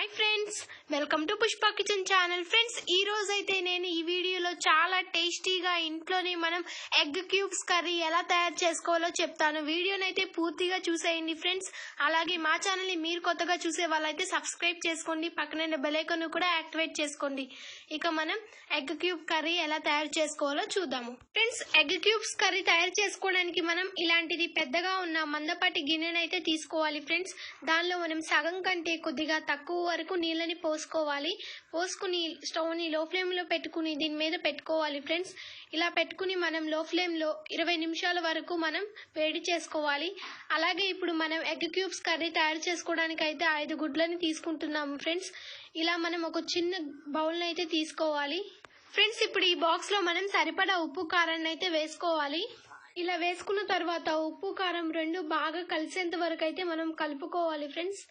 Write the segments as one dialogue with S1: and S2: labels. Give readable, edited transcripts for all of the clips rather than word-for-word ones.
S1: Hi friends, welcome to Pushpa kitchen channel. Friends, ఈ రోజు అయితే నేను ఈ వీడియోలో చాలా టేస్టీగా ఇంట్లోనే మనం ఎగ్ క్యూబ్స్ కర్రీ ఎలా తయారు చేసుకోవాలో చెప్తాను. వీడియోని అయితే పూర్తిగా చూసేయండి ఫ్రెండ్స్. అలాగే మా ఛానల్ని మీరు కొత్తగా చూసే వాళ్ళైతే సబ్స్క్రైబ్ చేసుకోండి, పక్కన బెల్ ఐకాన్ కూడా యాక్టివేట్ చేసుకోండి. ఇక మనం ఎగ్ క్యూబ్ కర్రీ ఎలా తయారు చేసుకోవాలో చూద్దాము. ఫ్రెండ్స్, ఎగ్ క్యూబ్స్ కర్రీ తయారు చేసుకోవడానికి మనం ఇలాంటిది పెద్దగా ఉన్న మందపాటి గిన్నెను అయితే తీసుకోవాలి ఫ్రెండ్స్. దానిలో మనం సగం కంటే కొద్దిగా తక్కువ వరకు నీళ్ళని పోసుకుని స్టవ్ ని లో ఫ్లేమ్ లో పెట్టుకుని దీని మీద పెట్టుకోవాలి ఫ్రెండ్స్. ఇలా పెట్టుకుని మనం లో ఫ్లేమ్ లో 20 నిమిషాల వరకు మనం వేడి చేసుకోవాలి. అలాగే ఇప్పుడు మనం ఎగ్ క్యూబ్స్ కర్రీ తయారు చేసుకోవడానికి అయితే 5 గుడ్లని తీసుకుంటున్నాము ఫ్రెండ్స్. ఇలా మనం ఒక చిన్న బౌల్ అయితే తీసుకోవాలి ఫ్రెండ్స్. ఇప్పుడు ఈ బాక్స్ లో మనం సరిపడా ఉప్పు కారాన్ని అయితే వేసుకోవాలి. ఇలా వేసుకున్న తర్వాత ఉప్పు కారం రెండు బాగా కలిసేంత వరకు అయితే మనం కలుపుకోవాలి ఫ్రెండ్స్.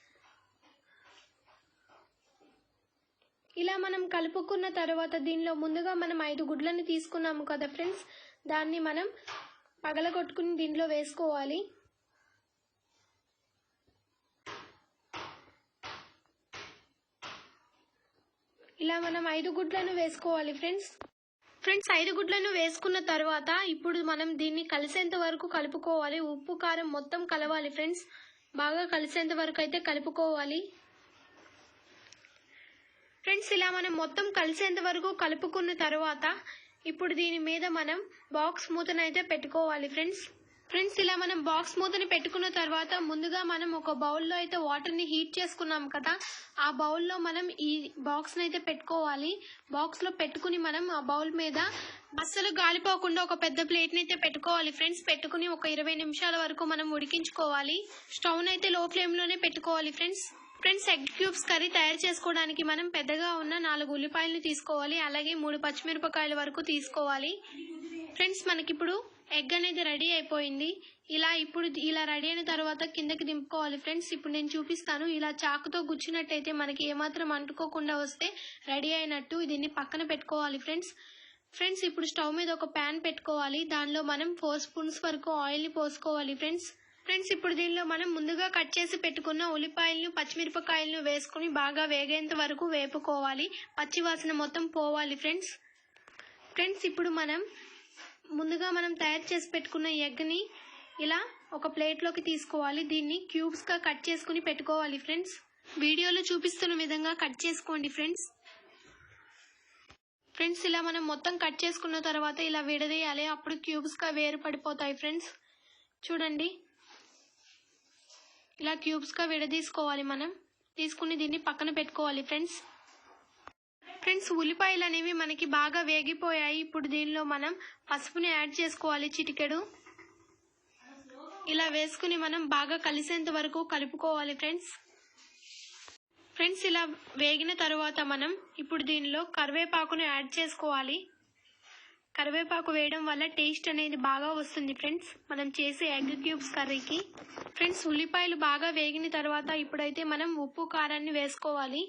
S1: ఇలా మనం కలుపుకున్న తర్వాత దీనిలో ముందుగా మనం 5 గుడ్లను తీసుకున్నాము కదా ఫ్రెండ్స్, దాన్ని మనం పగలగొట్టుకుని దీనిలో వేసుకోవాలి. ఇలా మనం 5 గుడ్లను వేసుకోవాలి ఫ్రెండ్స్. 5 గుడ్లను వేసుకున్న తర్వాత ఇప్పుడు మనం దీన్ని కలిసేంత వరకు కలుపుకోవాలి. ఉప్పు కారం మొత్తం కలవాలి ఫ్రెండ్స్, బాగా కలిసేంత వరకు అయితే కలుపుకోవాలి ఫ్రెండ్స్. ఇలా మనం మొత్తం కలిసేంత వరకు కలుపుకున్న తర్వాత ఇప్పుడు దీని మీద మనం బాక్స్ మూతను అయితే పెట్టుకోవాలి ఫ్రెండ్స్. ఇలా మనం బాక్స్ మూతని పెట్టుకున్న తర్వాత ముందుగా మనం ఒక బౌల్లో అయితే వాటర్ ని హీట్ చేసుకున్నాం కదా, ఆ బౌల్లో మనం ఈ బాక్స్ ని అయితే పెట్టుకోవాలి. బాక్స్ లో పెట్టుకుని మనం ఆ బౌల్ మీద అస్సలు గాలిపోకుండా ఒక పెద్ద ప్లేట్ ని అయితే పెట్టుకోవాలి ఫ్రెండ్స్. పెట్టుకుని ఒక 20 నిమిషాల వరకు మనం ఉడికించుకోవాలి. స్టవ్ అయితే లో ఫ్లేమ్ లోనే పెట్టుకోవాలి ఫ్రెండ్స్. ఎగ్ క్యూబ్స్ కర్రీ తయారు చేసుకోవడానికి మనం పెద్దగా ఉన్న 4 ఉల్లిపాయలు తీసుకోవాలి. అలాగే 3 పచ్చిమిరపకాయల వరకు తీసుకోవాలి ఫ్రెండ్స్. మనకిప్పుడు ఎగ్ అనేది రెడీ అయిపోయింది. ఇలా రెడీ అయిన తర్వాత కిందకి దింపుకోవాలి ఫ్రెండ్స్. ఇప్పుడు నేను చూపిస్తాను. ఇలా చాకుతో గుచ్చినట్టయితే మనకి ఏమాత్రం అంటుకోకుండా వస్తే రెడీ అయినట్టు. దీన్ని పక్కన పెట్టుకోవాలి ఫ్రెండ్స్. ఇప్పుడు స్టవ్ మీద ఒక ప్యాన్ పెట్టుకోవాలి. దానిలో మనం 4 స్పూన్స్ వరకు ఆయిల్ ని పోసుకోవాలి ఫ్రెండ్స్. ఇప్పుడు దీనిలో మనం ముందుగా కట్ చేసి పెట్టుకున్న ఉల్లిపాయలను పచ్చిమిరపకాయలను వేసుకుని బాగా వేగేంత వరకు వేపుకోవాలి. పచ్చి వాసన మొత్తం పోవాలి ఫ్రెండ్స్. ఇప్పుడు ముందుగా మనం తయారు చేసి పెట్టుకున్న ఎగ్ ని ఇలా ఒక ప్లేట్ లోకి తీసుకోవాలి. దీన్ని క్యూబ్స్ గా కట్ చేసుకుని పెట్టుకోవాలి ఫ్రెండ్స్. వీడియోలో చూపిస్తున్న విధంగా కట్ చేసుకోండి ఫ్రెండ్స్. ఇలా మనం మొత్తం కట్ చేసుకున్న తర్వాత ఇలా విడదీయాలి. అప్పుడు క్యూబ్స్ గా వేరు పడిపోతాయి ఫ్రెండ్స్. చూడండి, ఇలా క్యూబ్స్ గా విడదీసుకోవాలి. మనం తీసుకుని దీన్ని పక్కన పెట్టుకోవాలి ఫ్రెండ్స్. ఉల్లిపాయలు అనేవి మనకి బాగా వేగిపోయాయి. ఇప్పుడు దీనిలో మనం పసుపుని యాడ్ చేసుకోవాలి, చిటికెడు. ఇలా వేసుకుని మనం బాగా కలిసేంత వరకు కలుపుకోవాలి ఫ్రెండ్స్. ఇలా వేగిన తర్వాత మనం ఇప్పుడు దీనిలో కరివేపాకును యాడ్ చేసుకోవాలి. కరివేపాకు వేయడం వల్ల టేస్ట్ అనేది బాగా వస్తుంది ఫ్రెండ్స్ మనం చేసే ఎగ్ క్యూబ్స్ కర్రీకి. ఫ్రెండ్స్, ఉల్లిపాయలు బాగా వేగిన తర్వాత ఇప్పుడైతే మనం ఉప్పు కారాన్ని వేసుకోవాలి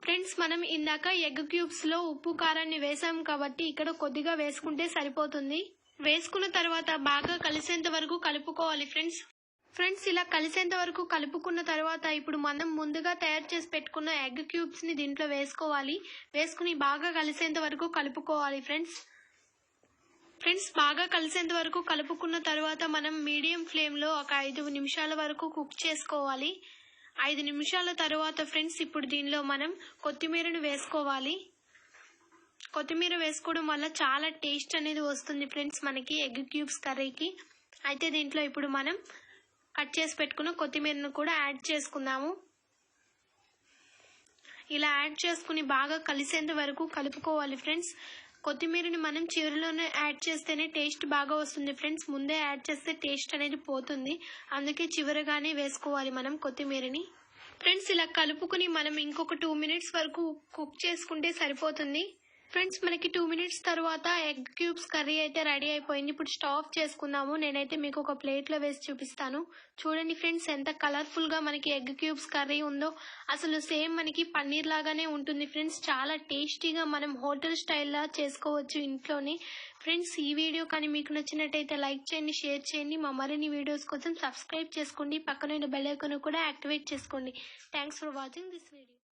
S1: ఫ్రెండ్స్. మనం ఇందాక ఎగ్ క్యూబ్స్ లో ఉప్పు కారాన్ని వేసాం కాబట్టి ఇక్కడ కొద్దిగా వేసుకుంటే సరిపోతుంది. వేసుకున్న తర్వాత బాగా కలిసేంత వరకు కలుపుకోవాలి ఫ్రెండ్స్. ఇలా కలిసేంత వరకు కలుపుకున్న తర్వాత ఇప్పుడు మనం ముందుగా తయారు చేసి పెట్టుకున్న ఎగ్ క్యూబ్స్ ని దీంట్లో వేసుకోవాలి. వేసుకుని బాగా కలిసేంత వరకు కలుపుకోవాలి ఫ్రెండ్స్. బాగా కలిసేంత వరకు కలుపుకున్న తర్వాత మనం మీడియం ఫ్లేమ్ లో ఒక 5 నిమిషాల వరకు కుక్ చేసుకోవాలి. 5 నిమిషాల తర్వాత ఫ్రెండ్స్ ఇప్పుడు దీనిలో మనం కొత్తిమీరను వేసుకోవాలి. కొత్తిమీర వేసుకోవడం వల్ల చాలా టేస్ట్ అనేది వస్తుంది ఫ్రెండ్స్ మనకి ఎగ్ క్యూబ్స్ కర్రీకి. అయితే దీంట్లో ఇప్పుడు మనం కట్ చేసి పెట్టుకున్న కొత్తిమీరను కూడా యాడ్ చేసుకుందాము. ఇలా యాడ్ చేసుకుని బాగా కలిసేంత వరకు కలుపుకోవాలి ఫ్రెండ్స్. కొత్తిమీరని మనం చివరిలోనే యాడ్ చేస్తేనే టేస్ట్ బాగా వస్తుంది ఫ్రెండ్స్. ముందే యాడ్ చేస్తే టేస్ట్ అనేది పోతుంది, అందుకే చివరగానే వేసుకోవాలి మనం కొత్తిమీరని ఫ్రెండ్స్. ఇలా కలుపుకుని మనం ఇంకొక 2 మినిట్స్ వరకు కుక్ చేసుకుంటే సరిపోతుంది. ఫ్రెండ్స్ మనకి 2 మినిట్స్ తర్వాత ఎగ్ క్యూబ్స్ కర్రీ అయితే రెడీ అయిపోయింది. ఇప్పుడు స్టవ్ ఆఫ్ చేసుకుందాము. నేనైతే మీకు ఒక ప్లేట్లో వేసి చూపిస్తాను. చూడండి ఫ్రెండ్స్, ఎంత కలర్ఫుల్గా మనకి ఎగ్ క్యూబ్స్ కర్రీ ఉందో. అసలు సేమ్ మనకి పన్నీర్ లాగానే ఉంటుంది ఫ్రెండ్స్. చాలా టేస్టీగా మనం హోటల్ స్టైల్లా చేసుకోవచ్చు ఇంట్లోనే. ఫ్రెండ్స్, ఈ వీడియో కానీ మీకు నచ్చినట్టయితే లైక్ చేయండి, షేర్ చేయండి. మా మరిన్ని వీడియోస్ కోసం సబ్స్క్రైబ్ చేసుకోండి. పక్కన బెల్ ఐకాన్ కూడా యాక్టివేట్ చేసుకోండి. Thanks for watching this video.